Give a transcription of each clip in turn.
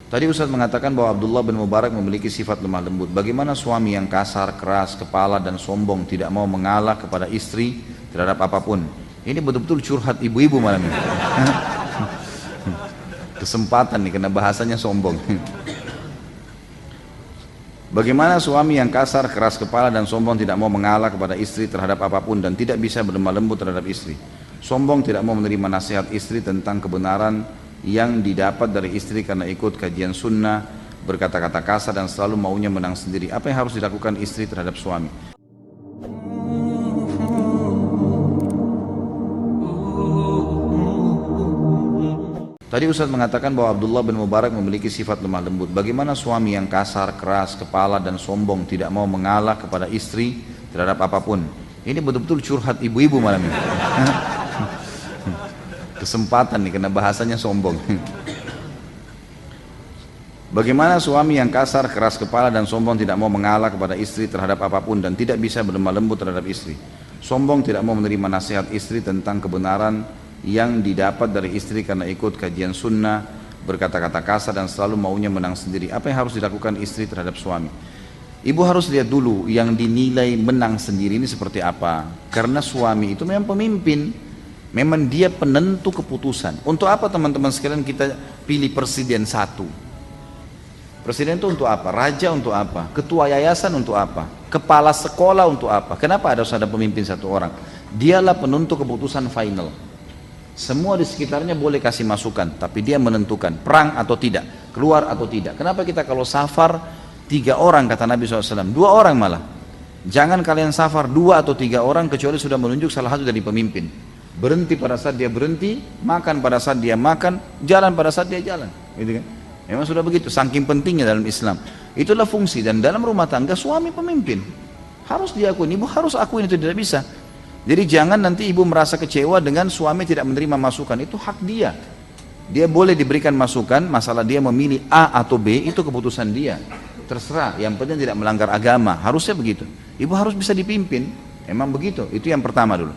Tadi Ustaz mengatakan bahwa Abdullah bin Mubarak memiliki sifat lemah lembut. Bagaimana suami yang kasar, keras, kepala dan sombong tidak mau mengalah kepada istri terhadap apapun? Ini betul-betul curhat ibu-ibu malam ini. Kesempatan nih, karena bahasanya sombong. Bagaimana suami yang kasar, keras kepala dan sombong tidak mau mengalah kepada istri terhadap apapun dan tidak bisa berlemah lembut terhadap istri? Sombong tidak mau menerima nasihat istri tentang kebenaran yang didapat dari istri karena ikut kajian sunnah, berkata-kata kasar dan selalu maunya menang sendiri. Apa yang harus dilakukan istri terhadap suami? Tadi Ustaz mengatakan bahwa Abdullah bin Mubarak memiliki sifat lemah lembut. Bagaimana suami yang kasar, keras, kepala dan sombong tidak mau mengalah kepada istri terhadap apapun? Ini betul-betul curhat ibu-ibu malam ini. Kesempatan nih, karena bahasanya sombong. Bagaimana suami yang kasar, keras kepala dan sombong tidak mau mengalah kepada istri terhadap apapun dan tidak bisa berlemah lembut terhadap istri? Sombong tidak mau menerima nasihat istri tentang kebenaran yang didapat dari istri karena ikut kajian sunnah, berkata-kata kasar dan selalu maunya menang sendiri. Apa yang harus dilakukan istri terhadap suami? Ibu harus lihat dulu yang dinilai menang sendiri ini seperti apa. Karena suami itu memang pemimpin, memang dia penentu keputusan. Untuk apa teman-teman sekalian kita pilih presiden satu? Presiden itu untuk apa? Raja untuk apa? Ketua yayasan untuk apa? Kepala sekolah untuk apa? Kenapa harus ada pemimpin satu orang? Dialah penentu keputusan final. Semua di sekitarnya boleh kasih masukan, tapi dia menentukan perang atau tidak, keluar atau tidak. Kenapa kita kalau safar 3 orang kata Nabi SAW, 2 orang malah. Jangan kalian safar 2 atau 3 orang kecuali sudah menunjuk salah satu dari pemimpin. Berhenti pada saat dia berhenti, makan pada saat dia makan, jalan pada saat dia jalan, gitu kan? Memang sudah begitu, saking pentingnya dalam Islam. Itulah fungsi, dan dalam rumah tangga suami pemimpin. Harus diakui, ibu harus akuin itu tidak bisa. Jadi jangan nanti ibu merasa kecewa dengan suami tidak menerima masukan, itu hak dia. Dia boleh diberikan masukan, masalah dia memilih A atau B, itu keputusan dia. Terserah, yang penting tidak melanggar agama, harusnya begitu. Ibu harus bisa dipimpin, emang begitu, itu yang pertama dulu.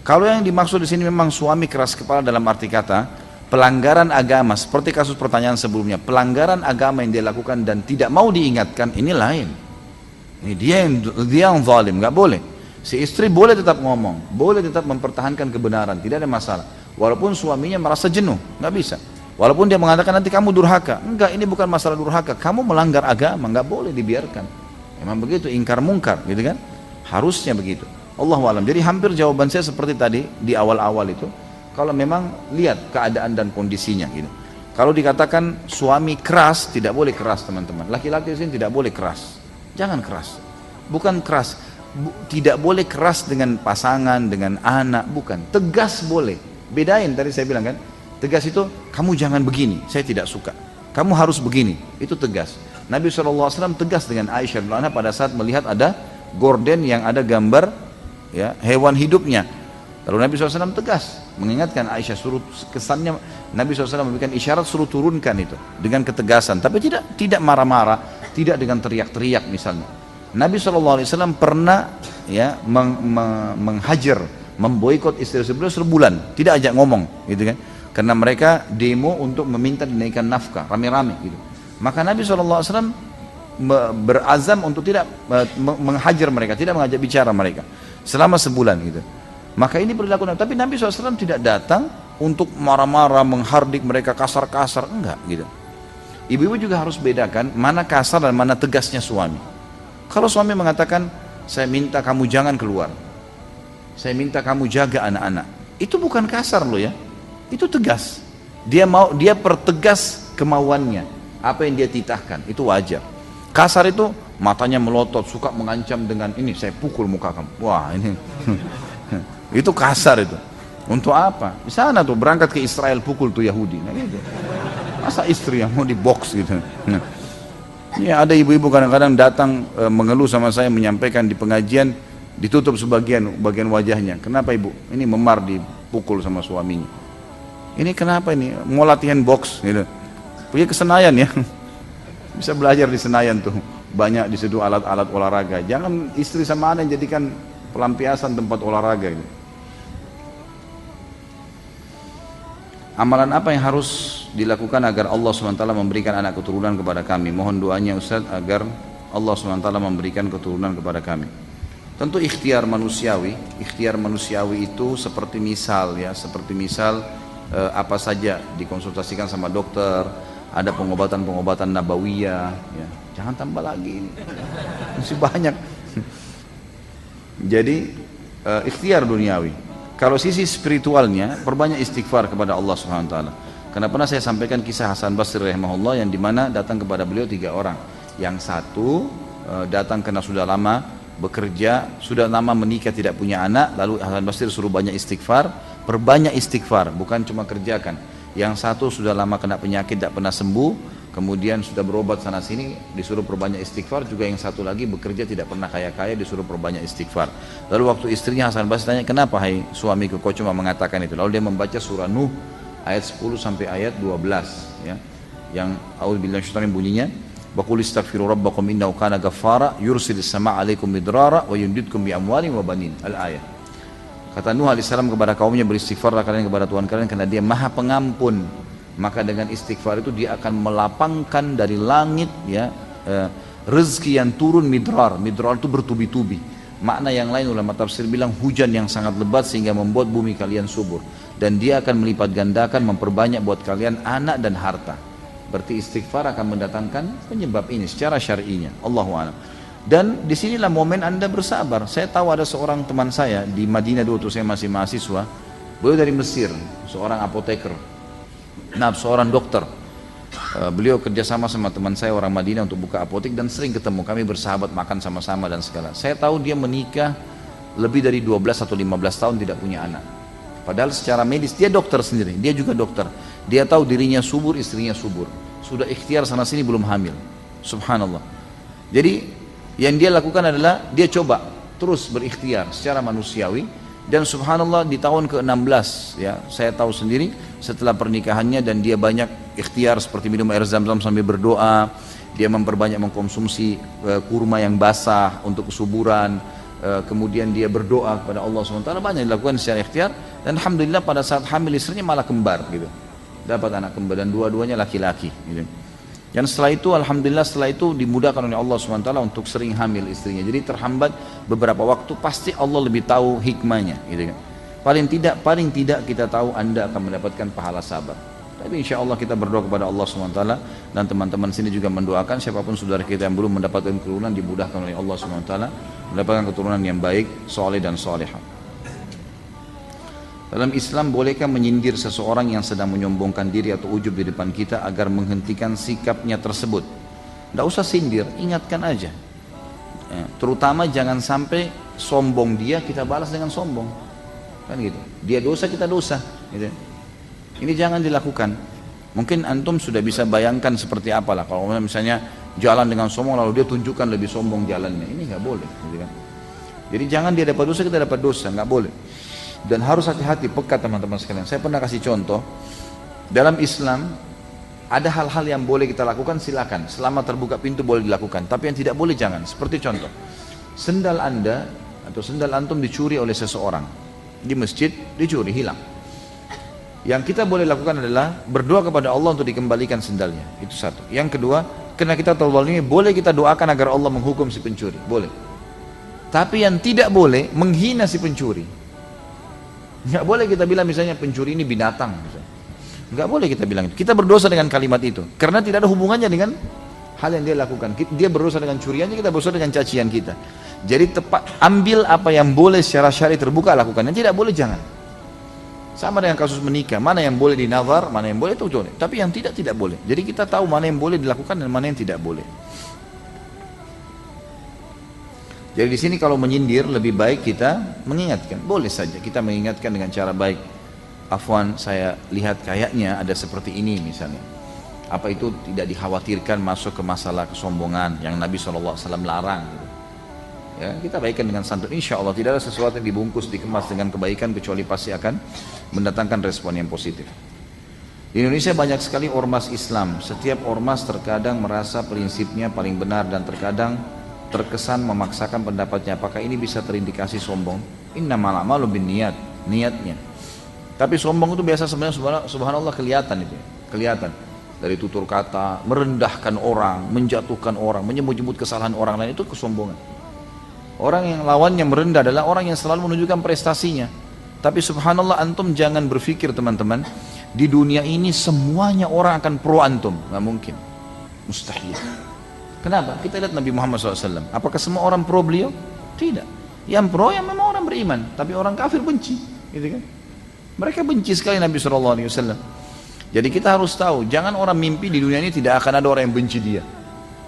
Kalau yang dimaksud di sini memang suami keras kepala dalam arti kata pelanggaran agama, seperti kasus pertanyaan sebelumnya, pelanggaran agama yang dia lakukan dan tidak mau diingatkan, ini lain. Ini dia yang zalim, nggak boleh. Si istri boleh tetap ngomong, boleh tetap mempertahankan kebenaran, tidak ada masalah. Walaupun suaminya merasa jenuh, nggak bisa. Walaupun dia mengatakan nanti kamu durhaka, enggak, ini bukan masalah durhaka, kamu melanggar agama, nggak boleh dibiarkan. Memang begitu, ingkar mungkar, gitu kan? Harusnya begitu. Allahu a'lam. Jadi hampir jawaban saya seperti tadi di awal-awal itu. Kalau memang lihat keadaan dan kondisinya gitu. Kalau dikatakan suami keras, tidak boleh keras teman-teman. Laki-laki di sini tidak boleh keras. Jangan keras. Bukan keras. Tidak boleh keras dengan pasangan, dengan anak, bukan. Tegas boleh. Bedain tadi saya bilang kan. Tegas itu kamu jangan begini, saya tidak suka. Kamu harus begini, itu tegas. Nabi SAW tegas dengan Aisyah radhiyallahu anha pada saat melihat ada gorden yang ada gambar ya, hewan hidupnya. Lalu Nabi SAW tegas mengingatkan Aisyah, suruh, kesannya Nabi SAW memberikan isyarat suruh turunkan itu dengan ketegasan, tapi tidak marah-marah, tidak dengan teriak-teriak misalnya. Nabi SAW pernah ya menghajar, memboikot istri beliau sebulan, tidak ajak ngomong, gitu kan? Karena mereka demo untuk meminta dinaikkan nafkah, rame-rame gitu. Maka Nabi SAW berazam untuk tidak menghajar mereka, tidak mengajak bicara mereka selama sebulan gitu. Maka ini perilaku Nabi. Tapi Nabi SAW tidak datang untuk marah-marah, menghardik mereka kasar-kasar, enggak gitu. Ibu-ibu juga harus bedakan mana kasar dan mana tegasnya suami. Kalau suami mengatakan, saya minta kamu jangan keluar, saya minta kamu jaga anak-anak, itu bukan kasar loh ya, itu tegas. Dia pertegas kemauannya, apa yang dia titahkan, itu wajar. Kasar itu matanya melotot, suka mengancam dengan ini, saya pukul muka kamu. Wah ini itu kasar itu. Untuk apa? Di sana tuh berangkat ke Israel pukul tuh Yahudi. Nah, gitu. Masa istri yang mau dibox gitu. Nah, ya ada ibu-ibu kadang-kadang datang mengeluh sama saya, menyampaikan di pengajian ditutup bagian wajahnya. Kenapa ibu? Ini memar dipukul sama suaminya. Ini kenapa ini? Mau latihan box gitu. Punya ke Senayan ya. Bisa belajar di Senayan tuh. Banyak di situ alat-alat olahraga. Jangan istri sama anak jadikan pelampiasan tempat olahraga gitu. Amalan apa yang harus dilakukan agar Allah SWT memberikan anak keturunan kepada kami. Mohon doanya Ustaz agar Allah SWT memberikan keturunan kepada kami. Tentu ikhtiar manusiawi itu seperti misal ya, apa saja dikonsultasikan sama dokter, ada pengobatan nabawiyah ya. Jangan tambah lagi ini. Masih banyak. Jadi ikhtiar duniawi. Kalau sisi spiritualnya, perbanyak istighfar kepada Allah Subhanahu wa taala. Karena pernah saya sampaikan kisah Hasan Basri rahimahullah yang dimana datang kepada beliau 3 orang. Yang satu datang karena sudah lama bekerja, sudah lama menikah tidak punya anak, lalu Hasan Basri suruh banyak istighfar, perbanyak istighfar, bukan cuma kerjakan. Yang satu sudah lama kena penyakit tidak pernah sembuh, kemudian sudah berobat sana sini disuruh perbanyak istighfar. Juga yang satu lagi bekerja tidak pernah kaya-kaya disuruh perbanyak istighfar. Lalu waktu istrinya Hasan Basri tanya, kenapa hai suamiku kau cuma mengatakan itu? Lalu dia membaca surah Nuh ayat 10 sampai ayat 12 ya, yang a'udzubillahi minasyaitonir bunyinya, wa qul istaghfiru rabbakum innahu kana ghaffara yursilis samaa'a 'alaikum midrara wa yumdidkum bi amwalin wa banin. Al-ayat. Kata Nuh alaihissalam kepada kaumnya, beristighfarlah kalian kepada Tuhan kalian karena Dia Maha Pengampun. Maka dengan istighfar itu Dia akan melapangkan dari langit ya rezeki yang turun midrar. Midrar itu bertubi-tubi. Makna yang lain ulama tafsir bilang hujan yang sangat lebat sehingga membuat bumi kalian subur. Dan Dia akan melipat gandakan, memperbanyak buat kalian anak dan harta. Berarti istighfar akan mendatangkan penyebab ini secara syar'inya. Allahu a'lam. Dan disinilah momen Anda bersabar. Saya tahu ada seorang teman saya di Madinah dulu, saya masih mahasiswa. Beliau dari Mesir, seorang apoteker. Nah, seorang dokter. Beliau kerjasama sama teman saya orang Madinah untuk buka apotek dan sering ketemu. Kami bersahabat, makan sama-sama dan segala. Saya tahu dia menikah lebih dari 12 atau 15 tahun tidak punya anak. Padahal secara medis dia dokter sendiri, dia juga dokter. Dia tahu dirinya subur, istrinya subur. Sudah ikhtiar sana sini belum hamil. Subhanallah. Jadi yang dia lakukan adalah dia coba terus berikhtiar secara manusiawi. Dan subhanallah di tahun ke-16 ya, saya tahu sendiri setelah pernikahannya, dan dia banyak ikhtiar seperti minum air zam-zam sambil berdoa. Dia memperbanyak mengkonsumsi kurma yang basah untuk kesuburan. Kemudian dia berdoa kepada Allah SWT, banyak dilakukan secara ikhtiar. Dan alhamdulillah pada saat hamil istrinya malah kembar gitu, dapat anak kembar dan dua-duanya laki-laki gitu. Dan setelah itu alhamdulillah dimudahkan oleh Allah SWT untuk sering hamil istrinya. Jadi terhambat beberapa waktu, pasti Allah lebih tahu hikmahnya gitu kan. Paling tidak kita tahu Anda akan mendapatkan pahala sabar. Tapi insya Allah kita berdoa kepada Allah SWT, dan teman-teman sini juga mendoakan siapapun saudara kita yang belum mendapatkan keturunan dimudahkan oleh Allah SWT mendapatkan keturunan yang baik, soleh dan solehah. Dalam Islam, bolehkah menyindir seseorang yang sedang menyombongkan diri atau ujub di depan kita agar menghentikan sikapnya tersebut? Tidak usah sindir, ingatkan aja ya, terutama jangan sampai sombong dia kita balas dengan sombong kan gitu. Dia dosa, kita dosa gitu. Ini jangan dilakukan. Mungkin antum sudah bisa bayangkan seperti apalah kalau misalnya jalan dengan sombong lalu dia tunjukkan lebih sombong jalannya. Ini nggak boleh gitu kan. Jadi jangan dia dapat dosa kita dapat dosa, nggak boleh. Dan harus hati-hati, peka teman-teman sekalian. Saya pernah kasih contoh, dalam Islam ada hal-hal yang boleh kita lakukan, silakan. Selama terbuka pintu boleh dilakukan. Tapi yang tidak boleh jangan. Seperti contoh, sendal Anda atau sendal antum dicuri oleh seseorang di masjid, dicuri, hilang. Yang kita boleh lakukan adalah berdoa kepada Allah untuk dikembalikan sendalnya. Itu satu. Yang kedua, karena kita tahu ini, boleh kita doakan agar Allah menghukum si pencuri. Boleh. Tapi yang tidak boleh menghina si pencuri. Nggak boleh kita bilang misalnya pencuri ini binatang misalnya. Nggak boleh kita bilang itu. Kita berdosa dengan kalimat itu karena tidak ada hubungannya dengan hal yang dia lakukan. Dia berdosa dengan curiannya, kita berdosa dengan cacian kita. Jadi tepat, ambil apa yang boleh secara syar'i terbuka lakukan, yang tidak boleh jangan. Sama dengan kasus menikah, mana yang boleh dinazar, mana yang boleh itu boleh, tapi yang tidak boleh. Jadi kita tahu mana yang boleh dilakukan dan mana yang tidak boleh. Jadi di sini kalau menyindir lebih baik kita mengingatkan. Boleh saja kita mengingatkan dengan cara baik. Afwan, saya lihat kayaknya ada seperti ini misalnya. Apa itu tidak dikhawatirkan masuk ke masalah kesombongan yang Nabi SAW larang. Ya, kita baikkan dengan santun. Insya Allah tidak ada sesuatu yang dibungkus, dikemas dengan kebaikan kecuali pasti akan mendatangkan respon yang positif. Di Indonesia banyak sekali ormas Islam. Setiap ormas terkadang merasa prinsipnya paling benar dan terkadang terkesan memaksakan pendapatnya. Apakah ini bisa terindikasi sombong? Innamal a'malu binniyat, niatnya. Tapi sombong itu biasa sebenarnya subhanallah kelihatan itu. kelihatan dari tutur kata, merendahkan orang, menjatuhkan orang, menyebut-nyebut kesalahan orang lain, itu kesombongan. Orang yang lawannya merendah adalah orang yang selalu menunjukkan prestasinya. Tapi subhanallah, antum jangan berpikir teman-teman, di dunia ini semuanya orang akan pro antum, nggak mungkin, mustahil. Kenapa? Kita lihat Nabi Muhammad SAW. Apakah semua orang pro beliau? Tidak. Yang pro yang memang orang beriman, tapi orang kafir benci, gitu kan? Mereka benci sekali Nabi SAW. Jadi kita harus tahu, jangan orang mimpi di dunia ini tidak akan ada orang yang benci dia.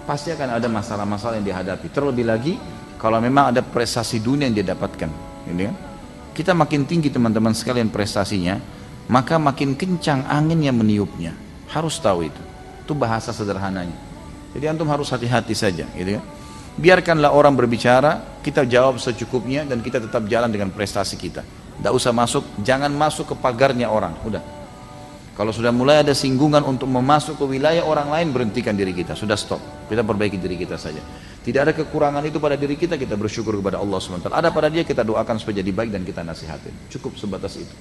Pasti akan ada masalah-masalah yang dihadapi. Terlebih lagi kalau memang ada prestasi dunia yang dia dapatkan, gitu kan? Kita makin tinggi teman-teman sekalian prestasinya, maka makin kencang angin yang meniupnya. Harus tahu itu. Itu bahasa sederhananya. Jadi antum harus hati-hati saja, gitu kan? Biarkanlah orang berbicara, kita jawab secukupnya dan kita tetap jalan dengan prestasi kita. Tidak usah masuk, jangan masuk ke pagarnya orang. Udah. Kalau sudah mulai ada singgungan untuk memasuk ke wilayah orang lain, berhentikan diri kita. Sudah stop. Kita perbaiki diri kita saja. Tidak ada kekurangan itu pada diri kita, kita bersyukur kepada Allah SWT. Ada pada dia, kita doakan supaya jadi baik dan kita nasihatin. Cukup sebatas itu.